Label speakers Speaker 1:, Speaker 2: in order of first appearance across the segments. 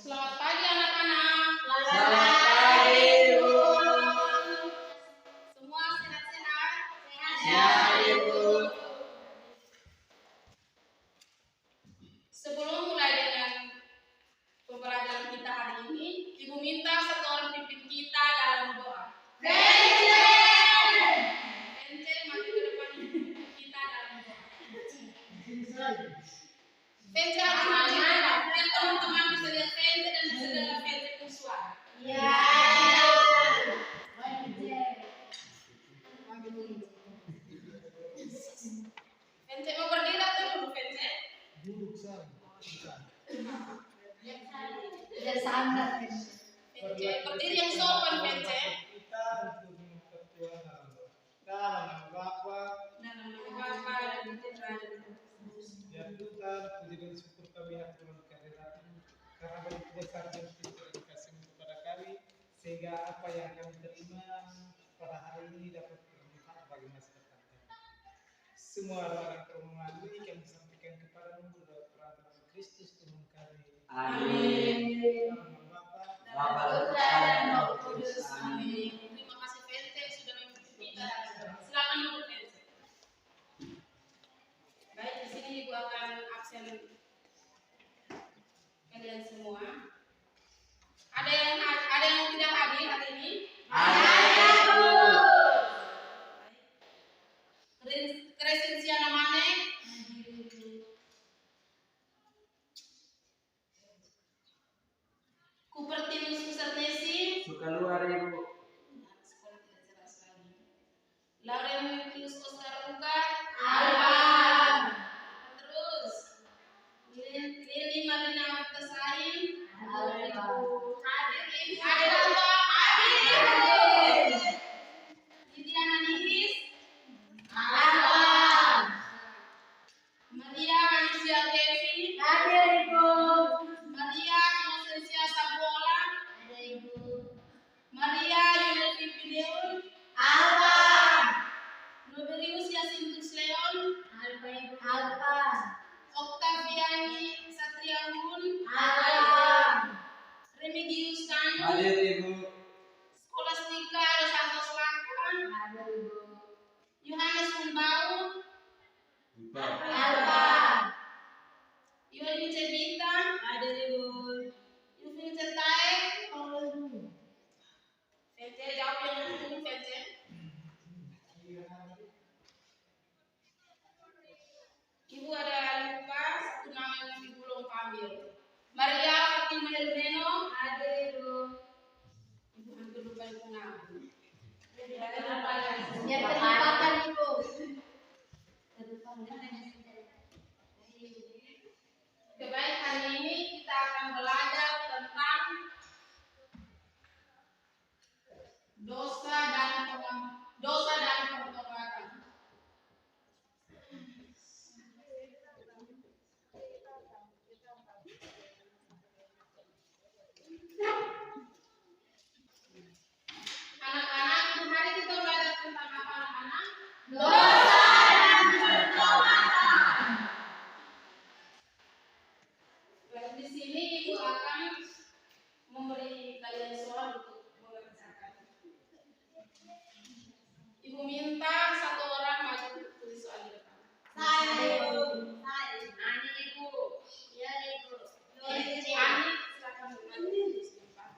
Speaker 1: Selamat pagi anak-anak.
Speaker 2: Selamat pagi, Bu.
Speaker 1: Semua sehat-sehat?
Speaker 2: Sehat, Ibu.
Speaker 1: Sebelum mulai dengan pembelajaran kita hari ini, Ibu minta satu orang pimpin kita dalam doa. Bence maju ke depan kita dalam doa. Bence harus maju ke depan, biar teman-teman bisa lihat Bence dan bisa dengar Bence bersuara.
Speaker 2: Ya.
Speaker 1: Bence mau berdiri atau duduk, Bence?
Speaker 3: Duduk saja.
Speaker 2: Tidak sangat.
Speaker 1: Bence, berdiri yang sopan, Bence.
Speaker 3: Kita untuk mengucap Tuhan dalam doa. Dalam nama Bapa,
Speaker 1: Dan nama Bapa dan Putra dan Roh Kudus.
Speaker 3: ya Tuhan, puji dan syukur kami haturkan kehadiran-Mu karena begitu besar dan tinggi kasih-Mu kepada kami, sehingga apa yang kami terima pada hari ini dapat bermanfaat bagi masa depan kami. Semua doa dan permohonan ini kami sampaikan kepadamu berdoa perantara Kristus Tuhan kami.
Speaker 2: Amin.
Speaker 3: Dalam nama Bapa,
Speaker 2: Bapa, Putra, dan Roh Kudus.
Speaker 1: Amin. Terima kasih Bence sudah mengikuti kita. Silakan duduk Bence. Baik, di sini Ibu akan absen kalian semua. Ada yang tidak hadir hari ini?
Speaker 2: Ada, Bu.
Speaker 1: Kresensia namanya? Kupertinus Kusernesi?
Speaker 2: Suka luar, Ibu.
Speaker 1: Sekolah tidak jelas lagi. Laurentius Oscar Luka?
Speaker 2: Alba.
Speaker 1: Terus Lili Marina Tesain?
Speaker 2: Alba.
Speaker 1: Hadir Ibu. Hadir apa? Hadir. Lidiana Nihis?
Speaker 2: Alba.
Speaker 1: Maria Anisia Kevi?
Speaker 2: Hadir, Ibu.
Speaker 1: Maria Inosensia Sabuola?
Speaker 2: Ada, Ibu.
Speaker 1: Maria Yulfi Pideun?
Speaker 2: Alba.
Speaker 1: Noberius Yasintus Leon?
Speaker 2: Alba, Ibu. Alba.
Speaker 1: Octaviani Satriamun?
Speaker 2: Alba.
Speaker 1: Remigius Kanu?
Speaker 2: Hadir, Ibu.
Speaker 1: Skolastika Dos Santos Lakan?
Speaker 2: Hadir, Ibu.
Speaker 1: Yohanes Umbau?
Speaker 2: Alba.
Speaker 1: Yuri Cebita?
Speaker 2: Hadir, Ibu.
Speaker 1: Yufin Cetaek?
Speaker 2: Halo, Ibu.
Speaker 1: Bence, jawab yang dulu Bence. Ibu ada lupa satu nama yang Ibu belum panggil. Maria Fatima Helmeno?
Speaker 2: Hadir, Ibu.
Speaker 1: Ibu hampir lupa Ibu nama.
Speaker 2: Biar terlupakan, Ibu.
Speaker 1: Baik, hari ini kita akan belajar tentang dosa dan pertobatan. Anak-anak, hari kita belajar tentang apa anak-anak?
Speaker 2: Dosa dan pertobatan.
Speaker 1: Baik, di sini Ibu akan memberi kalian soal untuk mengerjakan. Ibu minta satu orang maju tulis soal di depan.
Speaker 2: Saya, Ibu. Ani, Ibu. Ya, Ibu.
Speaker 1: Ani, silakan maju tulis di depan.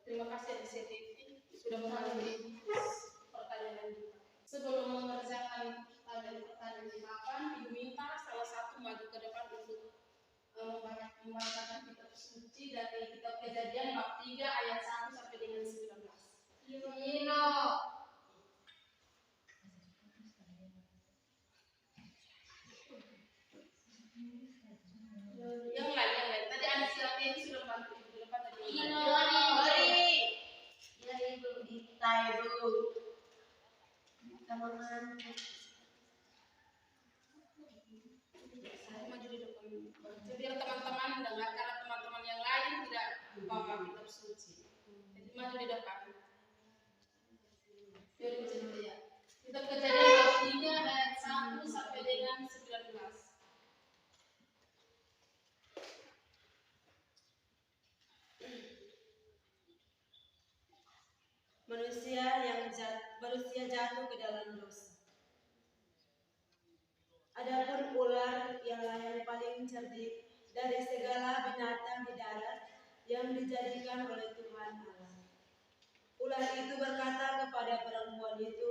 Speaker 1: Terima kasih DCTV sudah menghadiri pertanyaan kita. Sebelum mengerjakan pertanyaan di papan, Ibu minta salah satu maju ke depan untuk membacakan kitab suci dari kitab Kejadian bab 3 ayat 1 sampai dengan 19.
Speaker 2: Nino.
Speaker 1: Yang lain. Tadi ada siapa yang sudah bantu Ibu di depan tadi?
Speaker 2: Nino.
Speaker 1: Mari.
Speaker 2: Ya Ibu, Dita Ibu. Teman-teman.
Speaker 1: Maju di depan. Biar teman-teman dengar karena teman-teman yang lain tidak bawa kitab suci. Jadi maju di depan. Biar dicerita ya. Kitab Kejadian bab 3 ayat 1 sampai dengan 19.
Speaker 4: Manusia jatuh ke dalam dosa. Adapun ular ialah yang paling cerdik dari segala binatang di darat yang dijadikan oleh Tuhan Allah. Ular itu berkata kepada perempuan itu,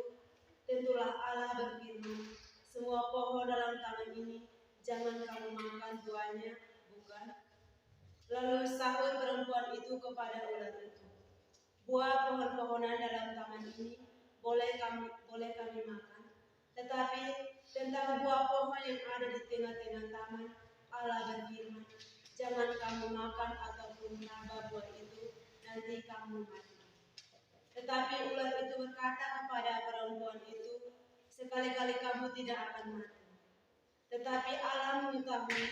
Speaker 4: tentulah Allah berfirman, semua pohon dalam taman ini jangan kamu makan buahnya, bukan? Lalu sahut perempuan itu kepada ular itu, buah pohon-pohonan dalam taman ini boleh kami makan, tetapi tentang buah pohon yang ada di tengah-tengah taman, Allah berfirman, jangan kamu makan ataupun menambah buah itu, nanti kamu mati. Tetapi ular itu berkata kepada perempuan itu, sekali-kali kamu tidak akan mati. Tetapi Allah mengetahui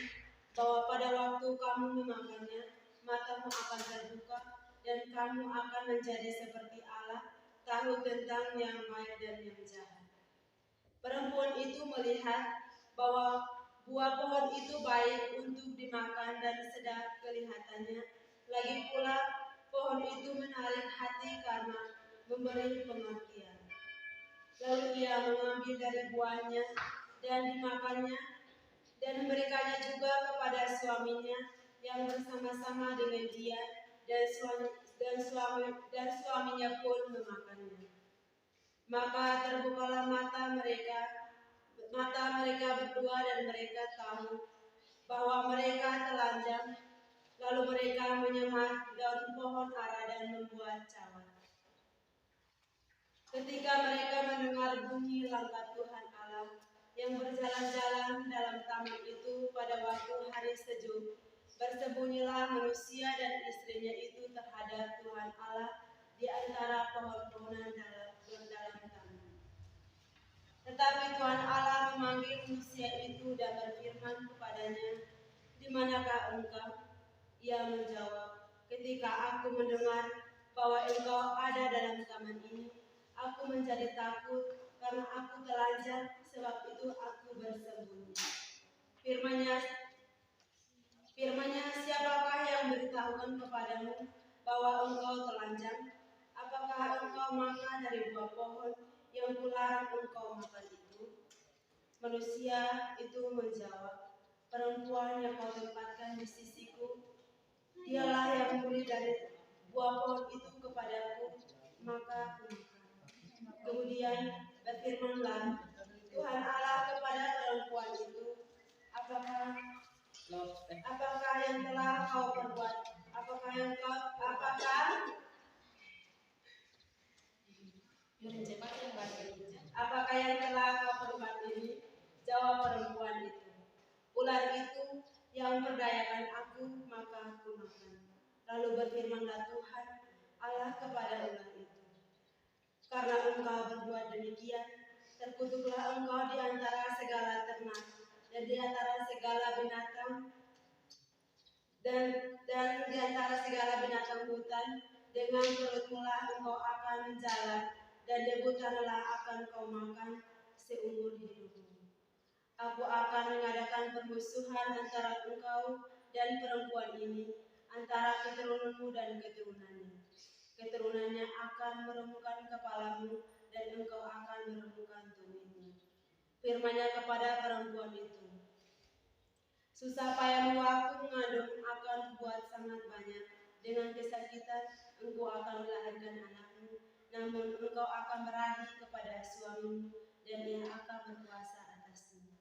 Speaker 4: bahwa pada waktu kamu memakannya, matamu akan terbuka dan kamu akan menjadi seperti Allah, tahu tentang yang baik dan yang jahat. Perempuan itu melihat bahwa buah pohon itu baik untuk dimakan dan sedap kelihatannya. Lagi pula pohon itu menarik hati karena memberi pengertian. Lalu ia mengambil dari buahnya dan dimakannya dan memberikannya juga kepada suaminya yang bersama-sama dengan dia, dan suaminya pun memakannya. Maka terbukalah mata mereka berdua dan mereka tahu bahwa mereka telanjang. Lalu mereka menyemat daun pohon ara dan membuat cawan. Ketika mereka mendengar bunyi langkah Tuhan Allah yang berjalan-jalan dalam taman itu pada waktu hari sejuk, bersembunyilah manusia dan istrinya itu terhadap Tuhan Allah di antara pohon-pohonan dalam taman. Tetapi Tuhan Allah memanggil memanggil manusia itu dan berfirman kepadanya, "Di manakah engkau?" Ia menjawab, "Ketika aku mendengar bahwa engkau ada dalam taman ini, aku menjadi takut karena aku telanjang, sebab itu aku bersembunyi." Firman-Nya, "Siapakah yang memberitahukan kepadamu bahwa engkau telanjang? Apakah engkau makan dari buah pohon yang kularang engkau makan itu?" Manusia itu menjawab, "Perempuan yang kau tempatkan di sisiku, dialah yang memberi dari buah pohon itu kepadaku, maka aku makan." Kemudian berfirmanlah Tuhan Allah kepada perempuan itu, apakah yang telah kau perbuat? Apakah yang telah kau perbuat ini? Jawab perempuan itu, "Ular itu yang memperdayakan aku, maka aku makan." Lalu berfirmanlah Tuhan Allah kepada ular itu, "Karena engkau berbuat demikian, terkutuklah engkau di antara segala ternak dan di antara segala binatang dan di antara segala binatang hutan. Dengan perutmulah engkau akan menjalar, dan debu tanahlah akan kau makan seumur hidupmu. Aku akan mengadakan permusuhan antara engkau dan perempuan ini, antara keturunanmu dan keturunannya. Keturunannya akan meremukkan kepalamu, dan engkau akan meremukkan tumitmu." Firman-Nya kepada perempuan itu, "Susah payahmu waktu mengandung akan kubuat sangat banyak. Dengan kesakitan engkau akan melahirkan anakmu, namun engkau akan berahi kepada suamimu, dan ia akan berkuasa atasmu."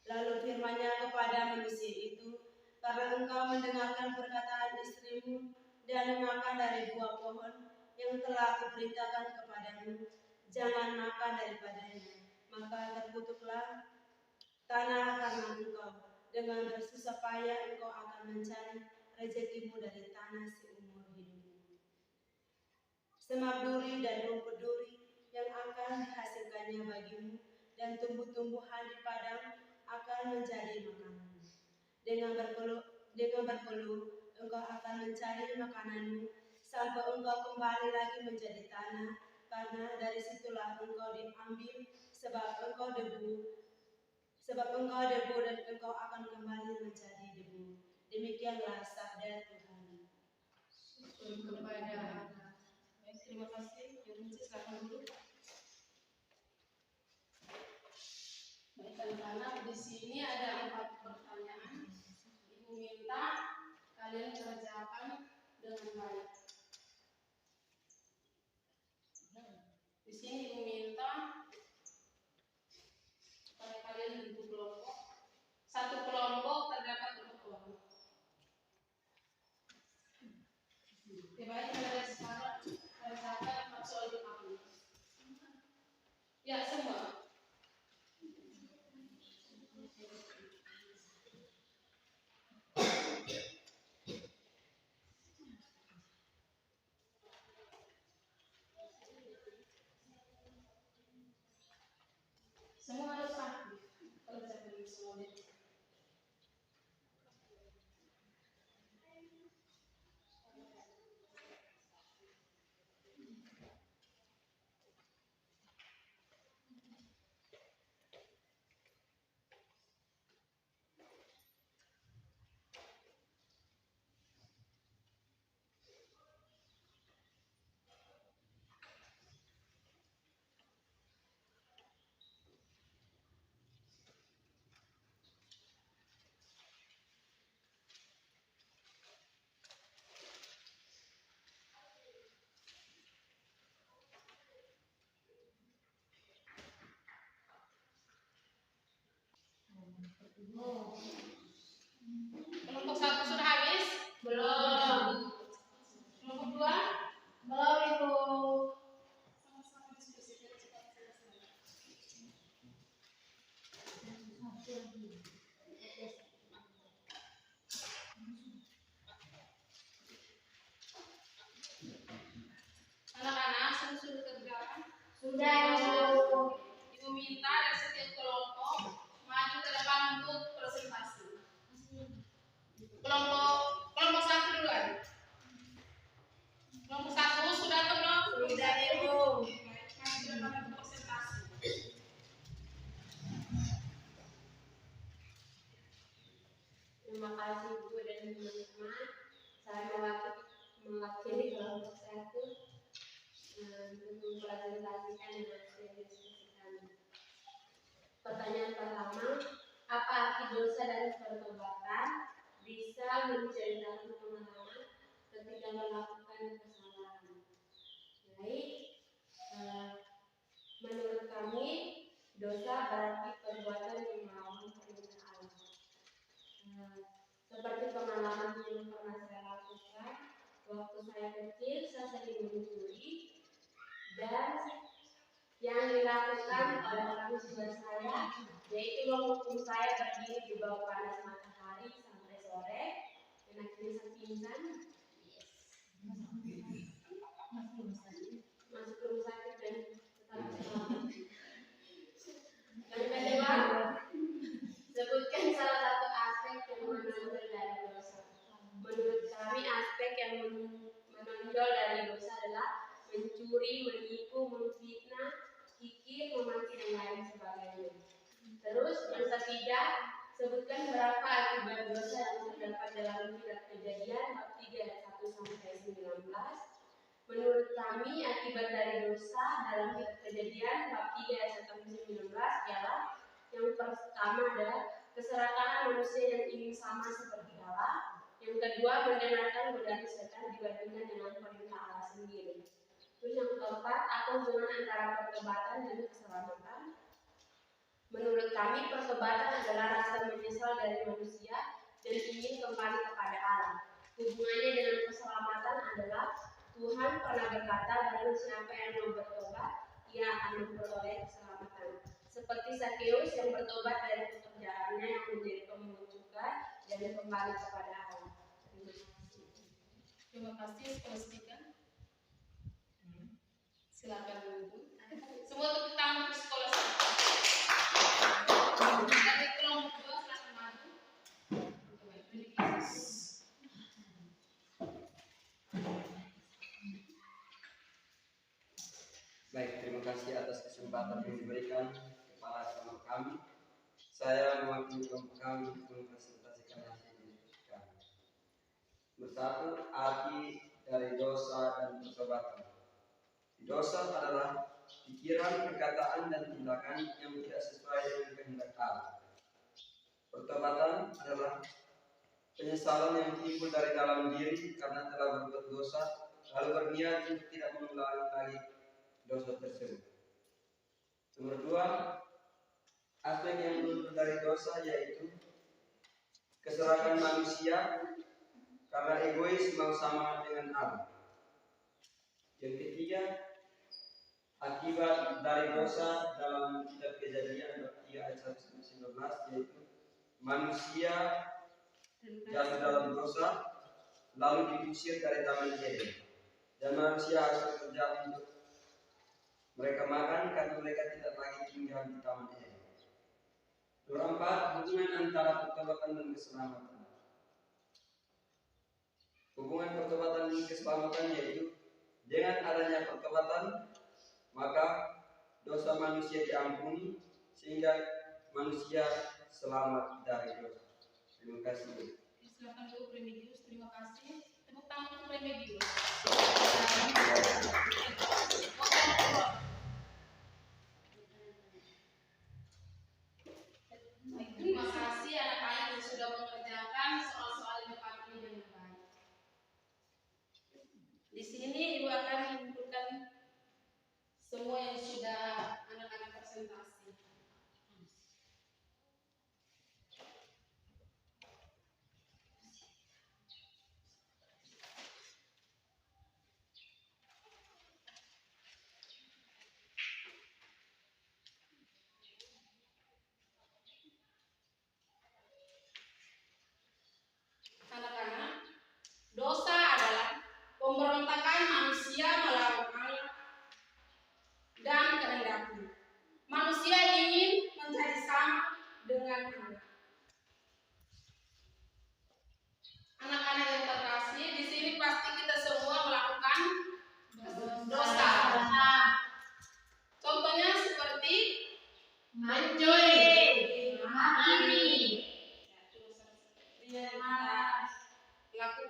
Speaker 4: Lalu firman-Nya kepada manusia itu, "Karena engkau mendengarkan perkataan istrimu dan memakan dari buah pohon yang telah kuperintahkan kepadamu, jangan makan daripadanya, maka terkutuklah tanah karena engkau. Dengan bersusah payah engkau akan mencari rezekimu dari tanah seumur hidupmu. Semak duri dan rumput duri yang akan dihasilkannya bagimu, dan tumbuh-tumbuhan di padang akan menjadi makananmu. Dengan berpeluh engkau akan mencari makananmu, sampai engkau kembali lagi menjadi tanah, karena dari situlah engkau diambil, sebab engkau debu dan engkau akan kembali menjadi debu. Demikianlah sabda Tuhan."
Speaker 1: Kepada baik, terima kasih. Yunus, silakan dulu. Baik, anak-anak, di sini ada 4 pertanyaan. Ibu minta kalian kerjakan dengan baik. Di sini Ibu minta supaya kalian bentuk kelompok. Satu kelompok terdapat 4 orang. Baik, ada sekarang kerjakan 4 soal di kamu. Ya, semua. Semua harus aktif kerjakan soal itu. Kelompok 1 sudah habis?
Speaker 2: Belum.
Speaker 1: Kelompok 2?
Speaker 2: Belum, Ibu.
Speaker 1: Sama-sama diskusi biar cepat selesai. Anak-anak, semua sudah kerjakan?
Speaker 2: Sudah, Ibu.
Speaker 1: Ibu minta dari setiap kelompok maju
Speaker 2: Terima kasih Ibu dan teman-teman. Saya mewakili kelompok 1 untuk mempresentasikan hasil diskusi kami. Pertanyaan pertama, apa arti dosa dan pertobatan? Bisa menceritakan pengalaman ketika melakukan kesalahan. Baik, menurut kami dosa berarti perbuatan yang melawan perintah Allah. Seperti pengalaman yang pernah saya lakukan waktu saya kecil, saya sering mencuri dan yang dilakukan oleh orang tua saya yaitu menghukum saya berdiri di bawah panas matahari sampai sore dan akhirnya saya pingsan. Masuk ke rumah sakit dan tetap selamat. Yang kedua, sebutkan salah satu aspek yang menonjol dari dosa. Menurut kami aspek yang menonjol dari dosa adalah mencuri, menipu, memfitnah, kikir, memancing dan lain sebagainya. Terus yang ketiga, sebutkan berapa akibat dosa yang terdapat dalam kitab Kejadian bab 3 ayat 1 sampai 19. Menurut kami akibat dari dosa dalam kitab Kejadian bab 3 ayat 1 sampai 19 ialah yang pertama adalah keserakahan manusia yang ingin sama seperti Allah. Yang kedua, mendengarkan godaan setan dibandingkan dengan perintah Allah sendiri. Terus yang keempat, apa hubungan antara pertobatan dan keselamatan? Menurut kami, pertobatan adalah rasa menyesal dari manusia dan ingin kembali kepada Allah. Hubungannya dengan keselamatan adalah Tuhan pernah berkata, barang siapa yang mau bertobat, ia akan memperoleh keselamatan. Seperti Sakeus yang bertobat dari pekerjaannya yang menjadi pemungut cukai dan kembali kepada Allah.
Speaker 1: Terima kasih. Sekolah 3. Silakan Ibu. Semua tepuk tangan untuk sekolah 1. Dari kelompok 2 silakan maju.
Speaker 5: Baik, terima kasih atas kesempatan yang diberikan kepada kelompok kami. Saya mewakili kelompok kami untuk mempresentasikan hasil diskusi kami. Bersatu, arti dari dosa dan pertobatan. Dosa adalah pikiran, perkataan, dan tindakan yang tidak sesuai dengan kehendak Allah. Pertobatan adalah penyesalan yang timbul dari dalam diri karena telah berbuat dosa, lalu berniat untuk tidak mengulangi lagi dosa tersebut. Nomor 2, aspek yang muncul dari dosa yaitu keserakahan manusia karena egois mau sama dengan Allah. Yang ketiga, akibat dari dosa dalam kitab Kejadian bab 3 ayat 1-19 yaitu manusia jatuh dalam dosa lalu diusir dari Taman Eden dan manusia harus bekerja untuk mereka makan karena mereka tidak lagi tinggal di Taman Eden. Nomor 4, hubungan antara pertobatan dan keselamatan. Hubungan pertobatan dan keselamatan yaitu dengan adanya pertobatan maka dosa manusia diampuni sehingga manusia selamat dari dosa. Terima kasih.
Speaker 1: Silakan Bu Remigius. Terima kasih. Tepuk tangan untuk Remigius. Terima kasih anak-anak yang sudah mengerjakan soal-soal IPA ini dengan baik. Di sini Ibu akan mengumpulkan semua yang sudah anak-anak presentasi.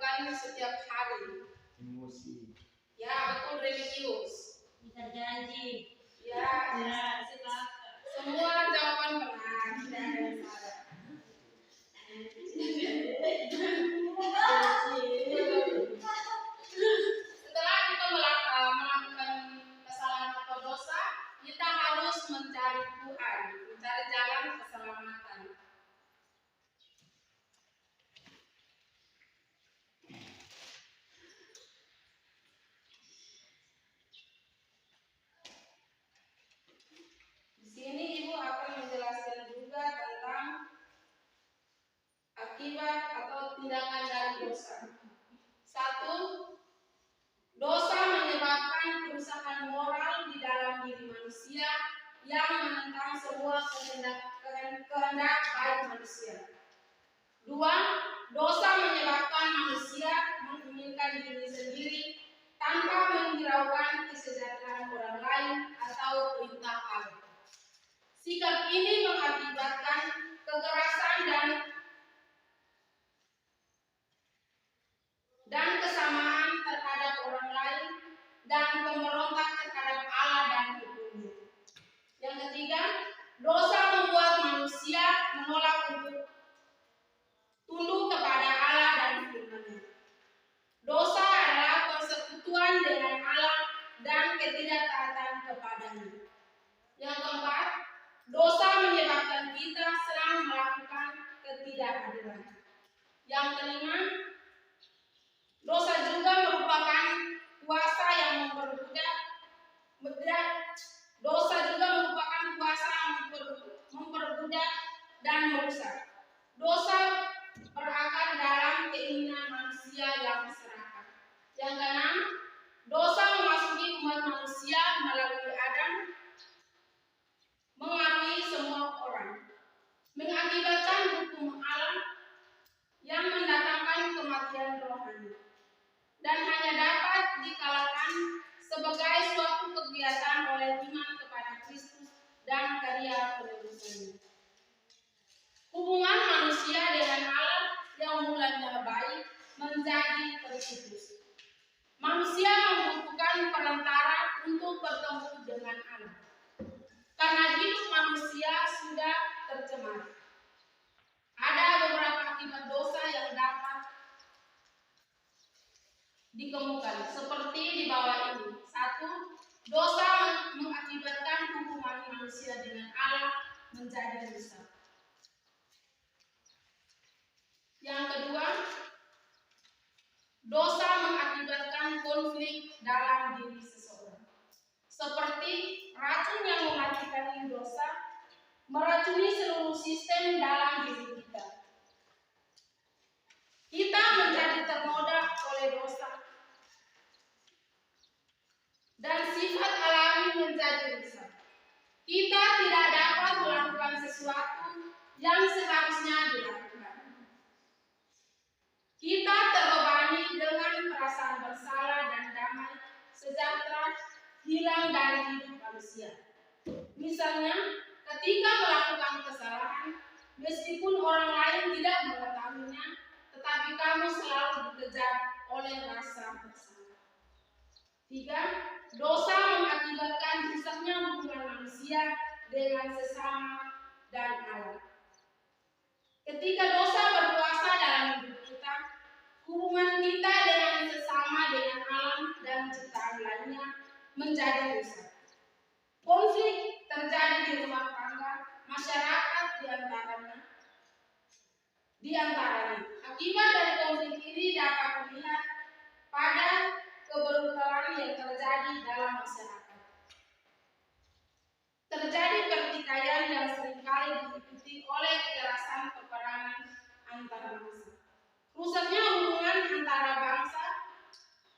Speaker 1: lakukan setiap hari.
Speaker 5: Emosi.
Speaker 1: Ya, betul, religius.
Speaker 4: Bisa janji.
Speaker 1: Ya, semua jawaban benar, tidak ada yang salah. Setelah kita melakukan kesalahan atau dosa, kita harus mencari Tuhan, mencari jalan keselamatan. Di sini Ibu akan menjelaskan juga tentang akibat atau tindakan dari dosa. 1. Dosa menyebabkan kerusakan moral di dalam diri manusia yang menentang semua kehendak baik manusia. 2. Dosa menyebabkan manusia menginginkan diri sendiri tanpa menghiraukan kesejahteraan orang lain atau perintah Allah. Sikap ini mengakibatkan kekerasan dan kesamaan terhadap orang lain dan pemberontak terhadap Allah dan hukumnya. Yang ketiga, dosa membuat manusia menolak untuk tunduk kepada Allah dan firman-Nya. Dosa adalah persekutuan dengan Allah dan ketidaktaatan kepadanya. Yang keempat, dosa menyebabkan kita sering melakukan ketidakadilan. Yang kelima, dosa juga merupakan kuasa yang memperbudak. Dosa juga merupakan kuasa yang memperbudak dan merusak. Dosa berakar dalam keinginan manusia yang serakah. Yang keenam, dosa memasuki umat manusia melalui Adam, mengaruhi semua orang, mengakibatkan hukum Allah yang mendatangkan kematian rohani, dan hanya dapat dikalahkan sebagai suatu kegiatan oleh iman kepada Kristus dan karya penebusannya. Hubungan manusia dengan Allah yang mulanya baik menjadi terputus. Manusia membutuhkan perantara untuk bertemu dengan Allah, karena hidup manusia sudah tercemar. Ada beberapa akibat dosa yang dapat dikemukakan seperti di bawah ini. 1. Dosa mengakibatkan hubungan manusia dengan Allah menjadi rusak. Yang kedua, dosa mengakibatkan konflik dalam diri seseorang. Seperti racun yang mematikan dosa meracuni seluruh sistem dalam diri kita. Kita menjadi ternoda oleh dosa, dan sifat alami menjadi rusak. Kita tidak dapat melakukan sesuatu yang seharusnya dilakukan. Kita terbebani dengan perasaan bersalah dan damai sejahtera hilang dari hidup manusia. Misalnya, ketika melakukan kesalahan, meskipun orang lain tidak mengetahuinya, tetapi kamu selalu dikejar oleh rasa bersalah. 3. Dosa mengakibatkan rusaknya hubungan manusia dengan sesama dan Allah. Ketika dosa berkuasa dalam hidup kita, hubungan kita dengan sesama, dengan alam dan ciptaan lainnya menjadi rusak. Konflik terjadi di rumah tangga, masyarakat di antaranya. Akibat dari konflik ini dapat dilihat pada kebrutalan yang terjadi dalam masyarakat. Terjadi pertikaian yang seringkali diikuti oleh kekerasan peperangan antar bangsa. Rusaknya hubungan antara bangsa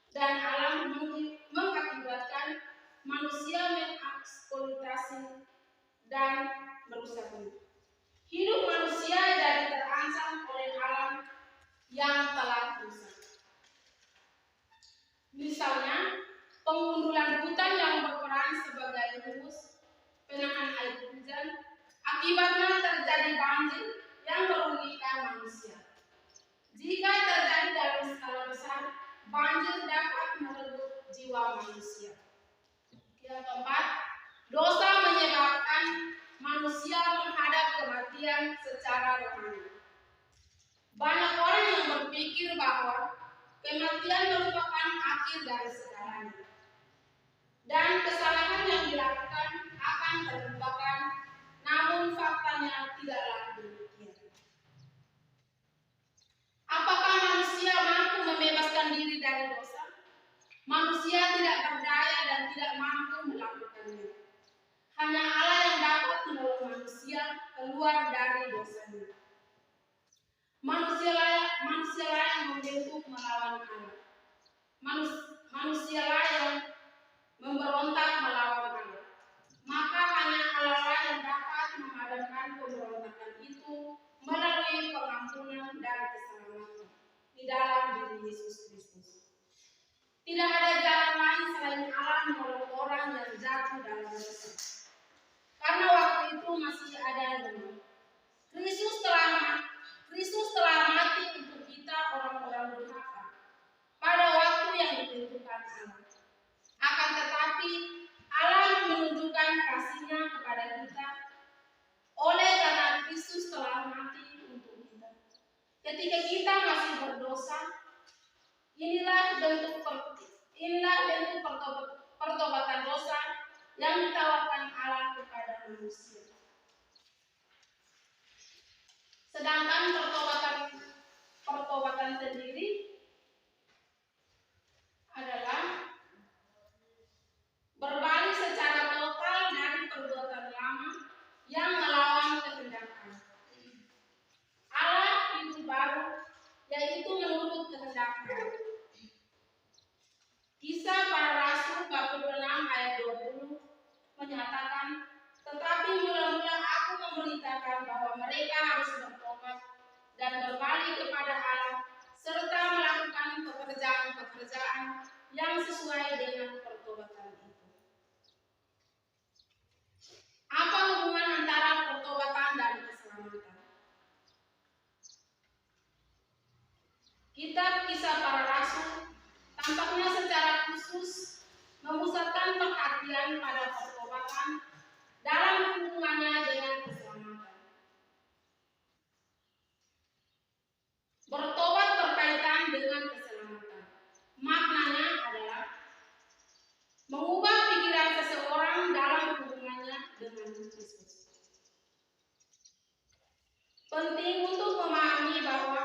Speaker 1: dan alam mengakibatkan manusia mengeksploitasi dan merusaknya. Hidup manusia jadi terancam oleh alam yang telah rusak. Misalnya, pengundulan hutan yang berperan sebagai rumus penahan air hujan, akibatnya terjadi banjir yang merugikan manusia. Jika terjadi dalam skala besar, banjir dapat merenggut jiwa manusia. Yang keempat, dosa menyebabkan manusia menghadap kematian secara rohani. Banyak orang yang berpikir bahwa kematian merupakan akhir dari segalanya, dan kesalahan yang dilakukan akan terlupakan, namun faktanya tidaklah demikian. Apakah manusia mampu membebaskan diri dari dosa? Manusia tidak berdaya dan tidak mampu melakukannya. Hanya Allah yang dapat menolong manusia keluar dari dosanya. Manusialah yang membentuk melawan Allah. Manusialah yang memberontak melawan Allah. Maka hanya Allah yang dapat memadamkan pemberontakan itu melalui pengampunan dan keselamatan di dalam diri Yesus Kristus. Tidak ada jalan lain selain Allah menolong orang yang jatuh dalam dosa. Karena waktu itu masih ada rumah. Kristus telah mati untuk kita orang-orang durhaka pada waktu yang ditentukan Allah. Akan tetapi Allah menunjukkan kasih-Nya kepada kita oleh karena Kristus telah mati untuk kita. Ketika kita masih berdosa, inilah bentuk pertobatan dosa yang ditawarkan Allah kepada manusia. Sedangkan pertobatan sendiri adalah berbalik secara total dari perbuatan lama yang melawan kehendak Allah. Allah hidup baru, yaitu menurut kehendak Allah. Kisah Para Rasul bab 6 ayat 20 menyatakan, tetapi mula-mula aku memberitakan bahwa mereka harus bertobat dan berbalik kepada Allah serta melakukan pekerjaan-pekerjaan yang sesuai dengan pertobatan itu. Apa hubungan antara pertobatan dan keselamatan? Kitab Kisah Para Rasul tampaknya secara khusus memusatkan perhatian pada pertobatan dalam hubungannya dengan keselamatan. Bertobat berkaitan dengan keselamatan. Maknanya adalah mengubah pikiran seseorang dalam hubungannya dengan Kristus. Penting untuk memahami bahwa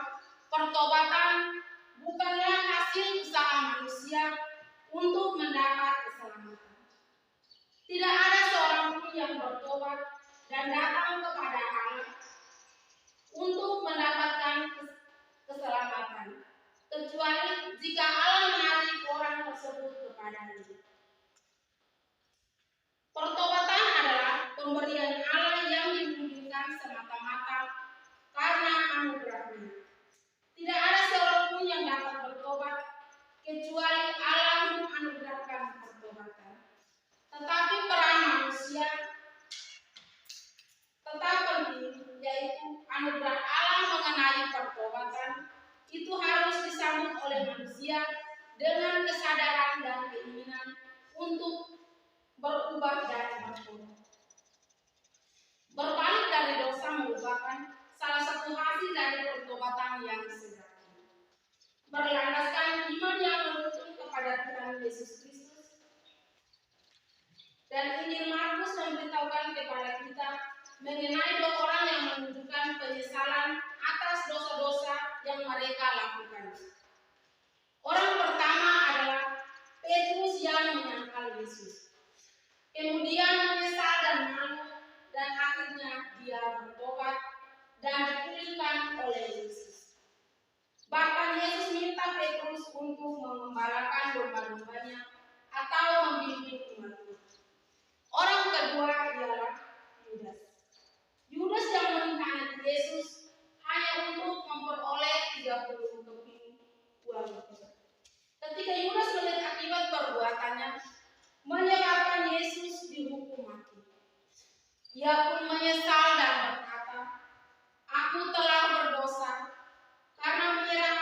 Speaker 1: pertobatan bukanlah hasil usaha manusia untuk mendapat keselamatan. Tidak ada seorang pun yang bertobat dan datang kepada Allah untuk mendapatkan keselamatan, kecuali jika Allah menarik orang tersebut kepadanya. Pertobatan adalah pemberian Allah yang dimungkinkan semata-mata karena anugerah-Nya. Tidak ada seorang pun yang dapat bertobat kecuali Allah menganugerahkan pertobatan. Tetapi peran manusia tetap penting, yaitu anugerah Allah mengenai pertobatan itu harus disambut oleh manusia dengan kesadaran dan keinginan untuk berubah dan bertobat. Berbalik dari dosa merupakan salah satu hasil dari pertobatan yang sejati. Berlandaskan iman yang menuntun kepada Tuhan Yesus Kristus. Dan Injil Markus memberitahukan kepada kita mengenai dua orang yang menunjukkan penyesalan atas dosa-dosa yang mereka lakukan. Orang pertama adalah Petrus yang menyangkal Yesus. Kemudian menyesal dan malu, dan akhirnya dia bertobat dan dipulihkan oleh Yesus. Bahkan Yesus minta Petrus untuk mengembalakan domba-dombanya atau membimbing umatnya. Orang kedua ialah Yudas. Yudas yang mengkhianati Yesus hanya untuk memperoleh 30 keping uang. Ketika Yudas melihat akibat perbuatannya, menyebabkan Yesus dihukum mati. Ia pun menyesal dan berkata, "Aku telah berdosa karena menyerahkan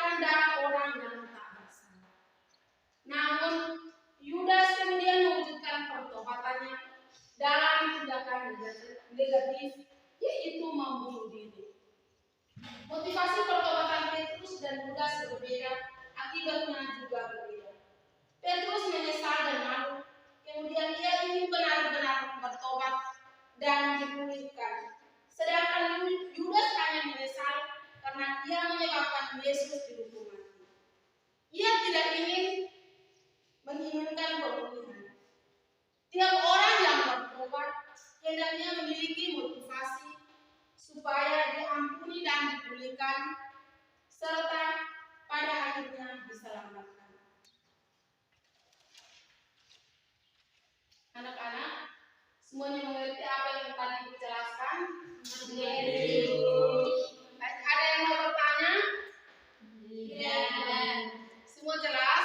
Speaker 1: Motivasi pertobatan Petrus dan Yudas berbeda, akibatnya juga berbeda. Petrus menyesal dan malu, kemudian ia ingin benar-benar bertobat dan dipulihkan. Sedangkan Yudas hanya menyesal karena ia menyebabkan Yesus dihukum mati. Ia tidak menginginkan pemulihan. Tiap orang yang bertobat hendaknya memiliki motivasi supaya diampuni dan dipulihkan, serta pada akhirnya diselamatkan. Anak-anak, semuanya mengerti apa yang tadi dijelaskan? Ada yang mau bertanya? Semua jelas?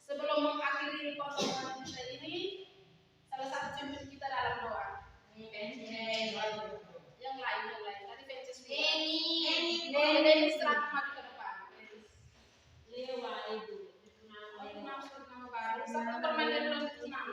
Speaker 1: Sebelum mengakhiri pertemuan kita ini, salah satu pimpin kita dalam doa. Yang lain. Tadi Vences Denny serahkan maju ke depan. Oh, maksud nama baru. Satu permen dan belum dikenal.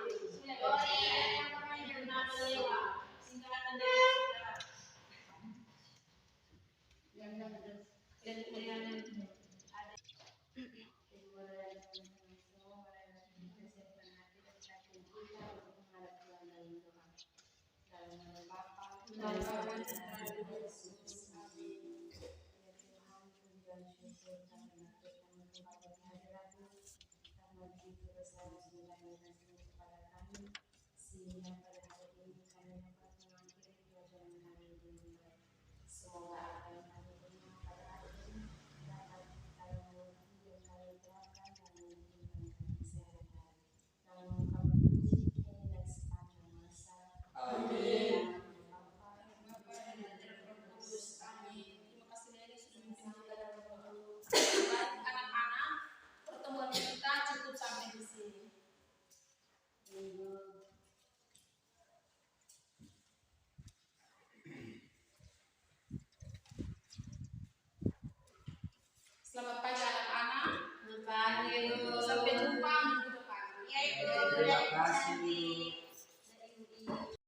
Speaker 2: Semoga